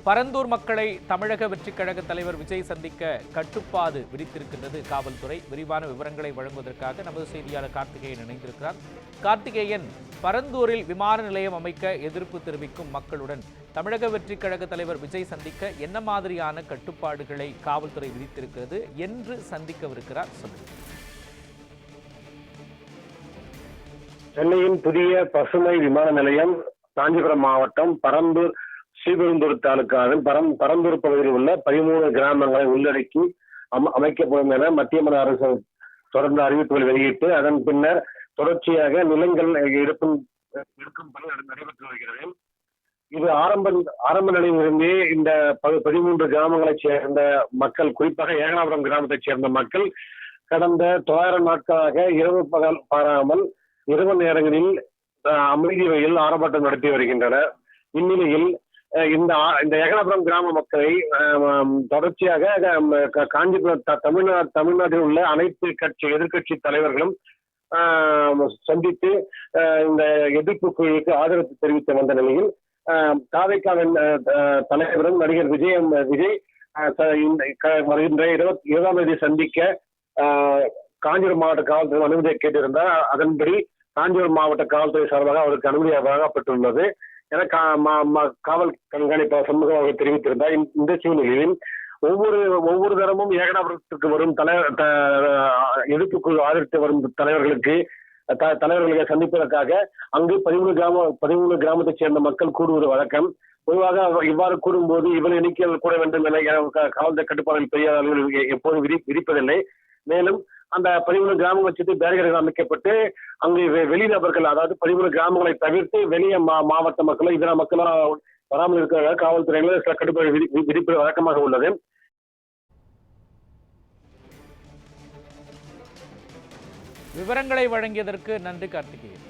பரந்தூர் மக்களை தமிழக வெற்றிக் கழக தலைவர் விஜய் சந்திக்க கட்டுப்பாடு விதித்திருக்கின்றது காவல்துறை. விரிவான விவரங்களை வழங்குவதற்காக நமது செய்தியாளர் கார்த்திகேயன் இணைந்திருக்கிறார். கார்த்திகேயன், பரந்தூரில் விமான நிலையம் அமைக்க எதிர்ப்பு தெரிவிக்கும் மக்களுடன் தமிழக வெற்றிக் கழக தலைவர் விஜய் சந்திக்க என்ன மாதிரியான கட்டுப்பாடுகளை காவல்துறை விதித்திருக்கிறது, என்று சந்திக்கவிருக்கிறார் சொல்லுங்கள். சென்னையின் புதிய பசுமை விமான நிலையம் காஞ்சிபுரம் மாவட்டம் பரந்தூர் ஸ்ரீபெரும்புதூர் தாலுகாவில் பரந்தூர் பகுதியில் உள்ள 13 கிராமங்களை உள்ளடக்கி அமைக்கப்படும் என மத்திய மாநில அரசு தொடர்ந்து அறிவிப்புகள் வெளியிட்டு அதன் பின்னர் தொடர்ச்சியாக நிலங்கள் எடுக்கும் பணி நடைபெற்று வருகிறது. இது ஆரம்ப நிலையிலிருந்தே இந்த 13 கிராமங்களைச் சேர்ந்த மக்கள், குறிப்பாக ஏகனாபுரம் கிராமத்தைச் சேர்ந்த மக்கள் கடந்த 900 நாட்களாக இரவு பகல் பாராமல் இரவு நேரங்களில் அமைதி வழியில் ஆர்ப்பாட்டம் நடத்தி வருகின்றனர். இந்நிலையில் இந்த ஏகனாபுரம் கிராம மக்களை தொடர்ச்சியாக காஞ்சிபுரம் தமிழ்நாட்டில் உள்ள அனைத்து எதிர்கட்சி தலைவர்களும் சந்தித்து இந்த எதிர்ப்பு குழுவுக்கு ஆதரவு தெரிவித்து வந்த நிலையில் தாவேக்காவின் தலைவரும் நடிகர் விஜய் வருகின்ற 20ஆம் தேதி சந்திக்க காஞ்சிபுரம் மாவட்ட காவல்துறை அனுமதியை கேட்டிருந்தார். அதன்படி காஞ்சிபுரம் மாவட்ட காவல்துறை சார்பாக அவருக்கு அனுமதி வழங்கப்பட்டுள்ளது என காவல் கண்காணிப்பாளர் சண்முகம் தெரிவித்திருந்தார். இந்த சூழ்நிலையில் ஒவ்வொரு தரமும் ஏகனாபுரத்திற்கு வரும் எதிர்ப்பு குழு ஆதரித்து வரும் தலைவர்களை சந்திப்பதற்காக அங்கு 13 கிராமத்தைச் சேர்ந்த மக்கள் கூடுவது வழக்கம். பொதுவாக இவ்வாறு கூடும்போது இவ்வளவு எண்ணிக்கையில் கூட வேண்டும் என காவல்துறை கட்டுப்பாடுகள் பெரிய அளவில் எப்போதும் விதிப்பதில்லை. மேலும் அந்த 13 கிராமங்களை சுற்றி பேரிகர்கள் அமைக்கப்பட்டு அங்கு வெளிநபர்கள், அதாவது 13 கிராமங்களை தவிர்த்து வெளியே மாவட்ட மக்கள் இதர மக்களால் வராமல் இருக்கிற காவல்துறையினர் சில கட்டுப்பாடு விதிப்பது வழக்கமாக உள்ளது. விவரங்களை வழங்கியதற்கு நன்றி கார்த்திகேயன்.